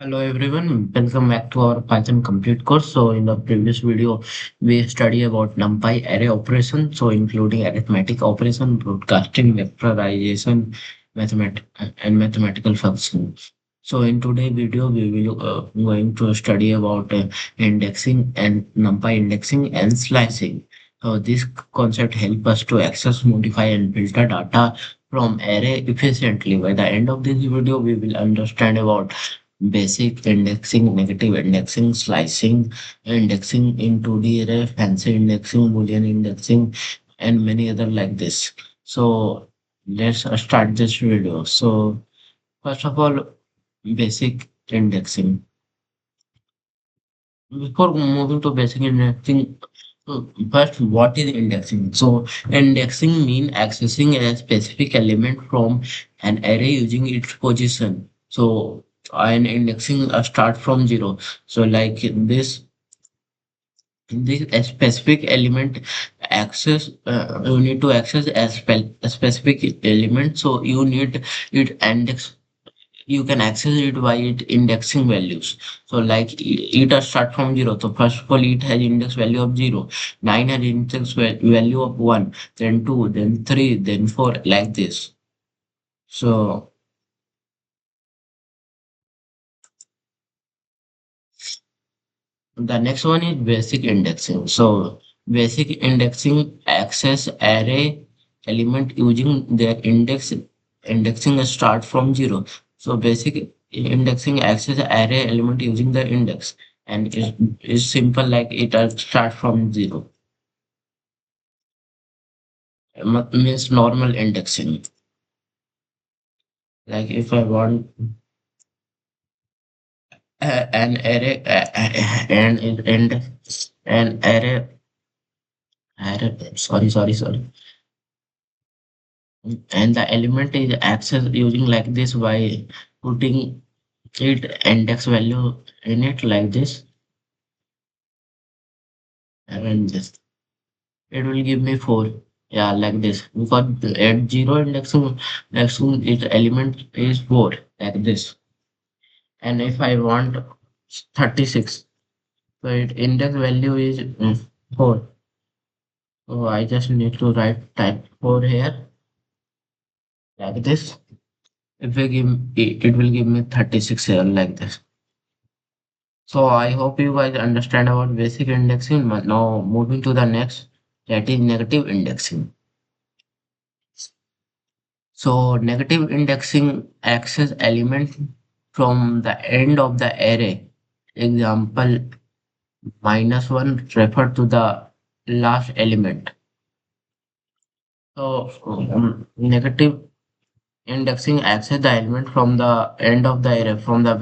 Hello everyone, welcome back to our Python complete course. So in the previous video, we study about NumPy array operation, so including arithmetic operation, broadcasting, vectorization, mathemat and mathematical functions. So in today's video, we will going to study about indexing and NumPy indexing and slicing. So this concept help us to access, modify, and build the data from array efficiently. By the end of this video, we will understand about basic indexing, negative indexing, slicing, indexing into the array, fancy indexing, boolean indexing, and many other like this. So let's start this video. So first of all, basic indexing. Before moving to basic indexing, first, what is indexing? So indexing means accessing a specific element from an array using its position. So an indexing start from zero. So like this a specific element access you need to access a specific element. So you need it index, you can access it by it indexing values. So like it does start from zero. So first of all, it has index value of zero, 9 has index value of 1, then 2, then 3, then 4, like this. So the next one is basic indexing. So basic indexing access array element using their indexing start from zero. So basic indexing access array element using the index, and is simple like it start from zero. Means normal indexing. Like if I want an array and array, sorry, and the element is accessed using like this by putting it index value in it like this, and this it will give me 4. Yeah, like this, because at zero indexing its element is 4, like this. And if I want 36, so it index value is 4. So I just need to write type 4 here, like this. If we give it will give me 36 here, like this. So I hope you guys understand about basic indexing. Now moving to the next, that is negative indexing. So negative indexing access element from the end of the array. Example, -1 refer to the last element. So negative indexing access the element from the end of the array, from the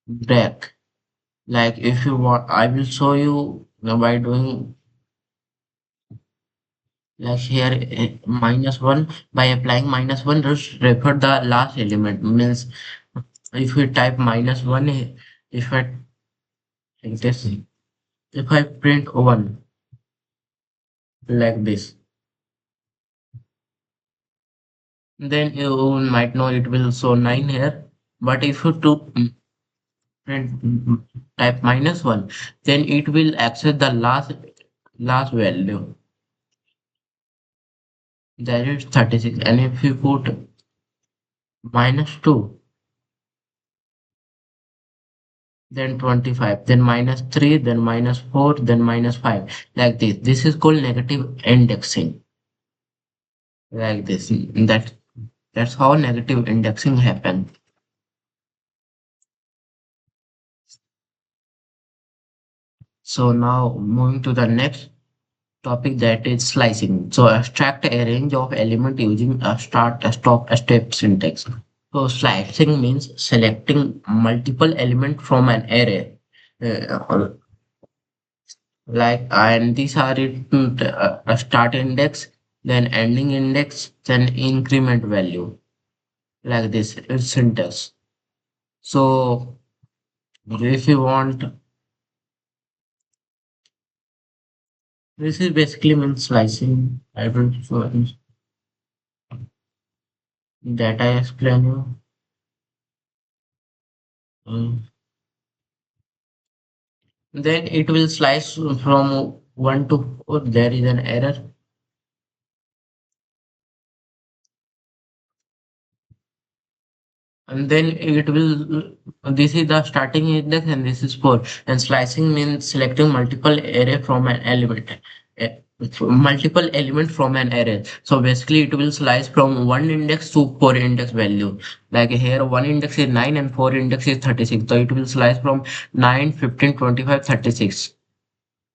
back. Like if you want, I will show you by doing like here -1. By applying -1, just refer the last element. Means if we type -1, if I take this, if I print 1 like this, then you might know it will show 9 here. But if you to print type -1, then it will access the last value, that is 36. And if you put -2, then 25, then -3, then -4, then -5, like this. This is called negative indexing, like this. That's how negative indexing happen. So now moving to the next topic, that is slicing. So abstract a range of element using a start, a stop, a step syntax. So slicing means selecting multiple element from an array. Uh, like, and these are it, a start index, then ending index, then increment value, like this is syntax. So if you want, this is basically means slicing. I will show that I explain you. Um, then it will slice from 1 to 4. There is an error. And then it will, this is the starting index and this is 4. And slicing means selecting multiple array from an element. eh, Multiple element from an array. So basically it will slice from one index to four index value. Like here one index is 9 and four index is 36. So it will slice from 9, 15, 25, 36.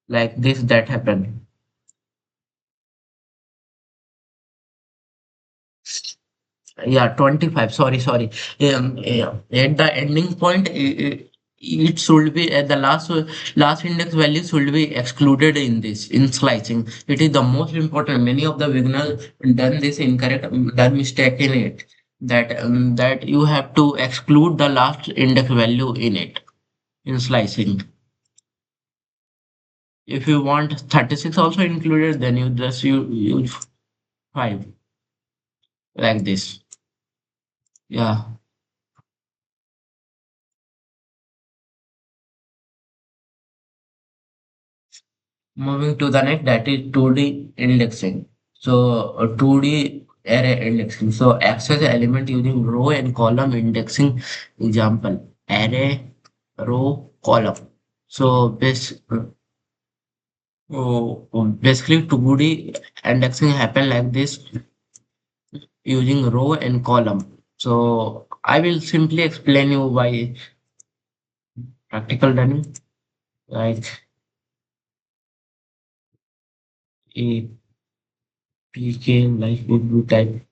Like this that happened. Yeah, 25. Sorry. Yeah. At the ending point, it should be at the last index value should be excluded in this in slicing. It is the most important. Many of the beginners done this incorrect, done mistake in it. That you have to exclude the last index value in it in slicing. If you want 36 also included, then you just you use 5 like this. Yeah. Moving to the next, that is 2D indexing. So 2D array indexing. So access element using row and column indexing. Example, array, row, column. So basically 2D indexing happen like this using row and column. So I will simply explain you by practical learning. Like a PK like would be type.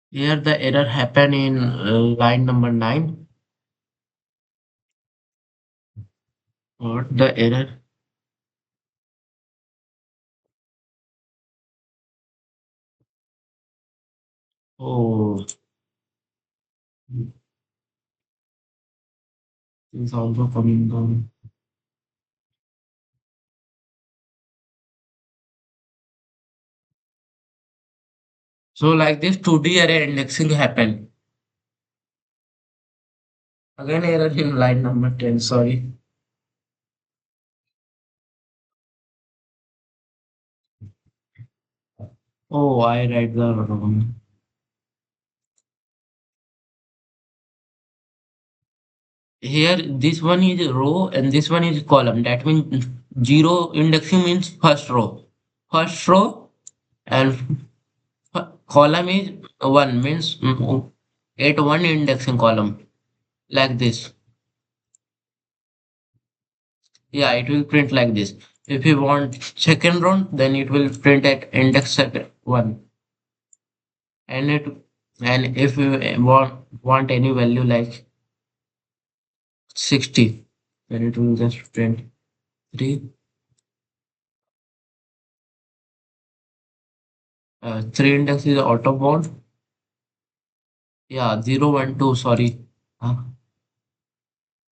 Here the error happen in line number 9. What the error? Oh, it's also coming down. So like this 2D array indexing happen. Again error in line number 10. Sorry. Oh, I write the wrong. Here this one is row and this one is column. That means zero indexing means first row. First row and column is one means at one indexing column like this. Yeah, it will print like this. If you want second round, then it will print at index second one. And it and if you want any value like 60, then it will just print 3. 3 index is auto bound. Yeah, 0, 1, 2, sorry.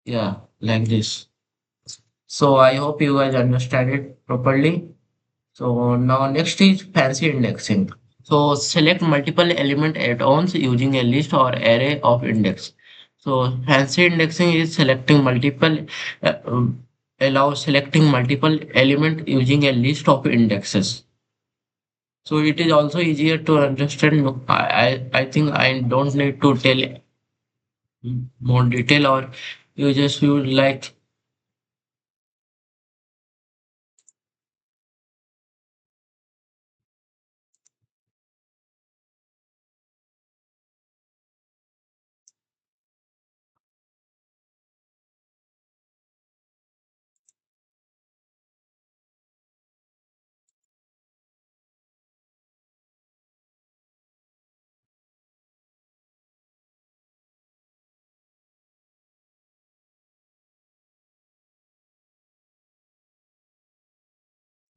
Yeah, like this. So I hope you guys understand it properly. So now next is fancy indexing. So select multiple element add-ons using a list or array of index. So fancy indexing is selecting multiple allow selecting multiple element using a list of indexes. So it is also easier to understand. I think I don't need to tell more detail, or you just would like.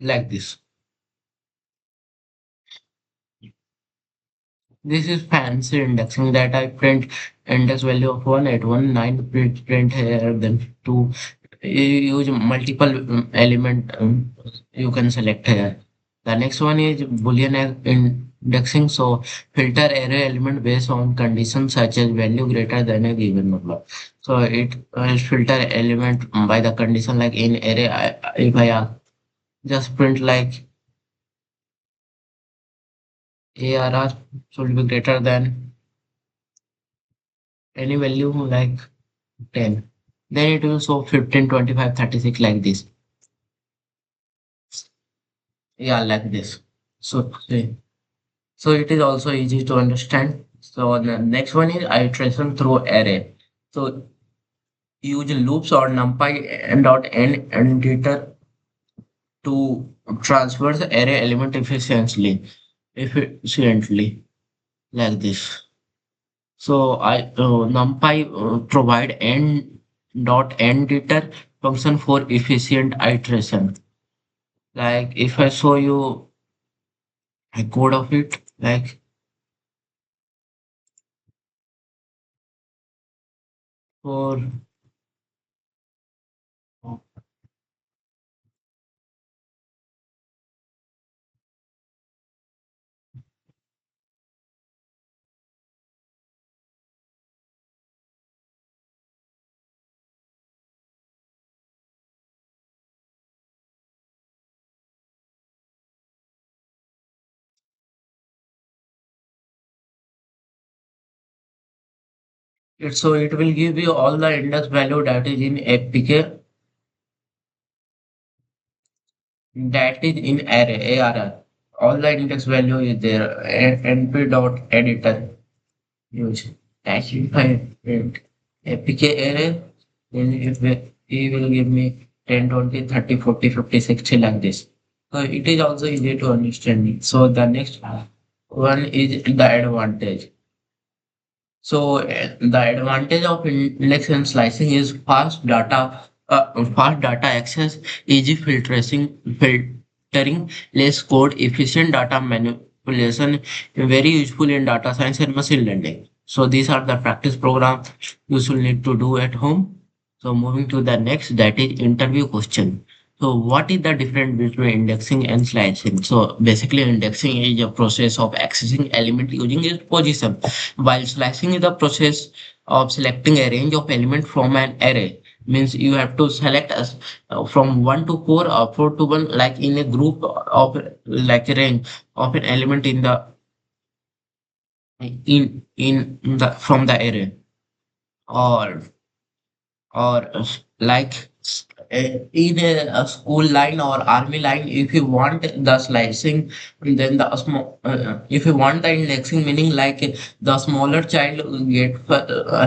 like this. This is fancy indexing that I print index value of 1 at 1 9 print here then 2. You use multiple element you can select here. The next one is Boolean indexing. So filter array element based on conditions such as value greater than a given number. So it filter element by the condition like in array. If I just print like ARR should be greater than any value like 10. Then it will show 15, 25, 36 like this. Yeah, like this. So, so it is also easy to understand. So the next one is iteration through array. So use loops or NumPy and dot n editor to transfer the array element efficiently like this. So I NumPy provide n dot editor function for efficient iteration. Like if I show you a code of it, like for it, so it will give you all the index value that is in APK, that is in array ARR. All the index value is there. NP dot editor use. That's if I print APK array, then he will give me 10, 20, 30, 40, 50, 60 like this. So it is also easy to understand. So the next one is the advantage. So the advantage of index and slicing is fast data access, easy filtering, less code, efficient data manipulation, very useful in data science and machine learning. So these are the practice programs you should need to do at home. So moving to the next, that is interview question. So what is the difference between indexing and slicing? So basically indexing is a process of accessing element using its position, while slicing is the process of selecting a range of elements from an array. Means you have to select us from 1 to 4 or 4 to 1 like in a group of like a range of an element in the in the from the array or like in a school line or army line, if you want the slicing, then the small if you want the indexing, meaning like the smaller child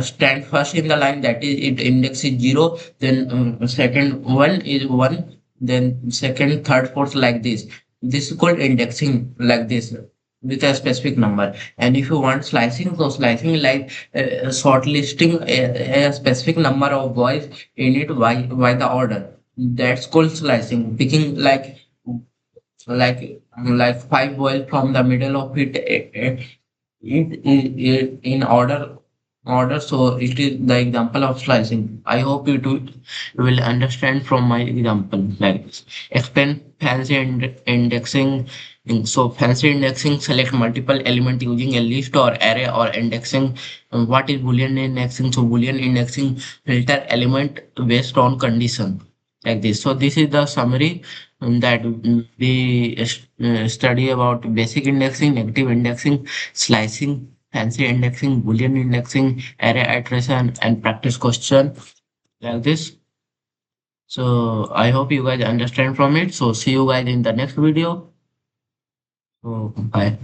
stand first in the line, that is it index is 0, then second one is 1, then second third fourth like this is called indexing like this with a specific number. And if you want slicing, so slicing like shortlisting a specific number of boys in it by the order. That's called slicing. Picking like five boys from the middle of it in order. So it is the example of slicing. I hope you will understand from my example like this. Explain fancy indexing. So fancy indexing, select multiple element using a list or array or indexing. What is Boolean indexing? So Boolean indexing filter element based on condition like this. So this is the summary that we study about basic indexing, negative indexing, slicing, fancy indexing, Boolean indexing, array iteration, and practice question like this. So I hope you guys understand from it. So see you guys in the next video. So bye.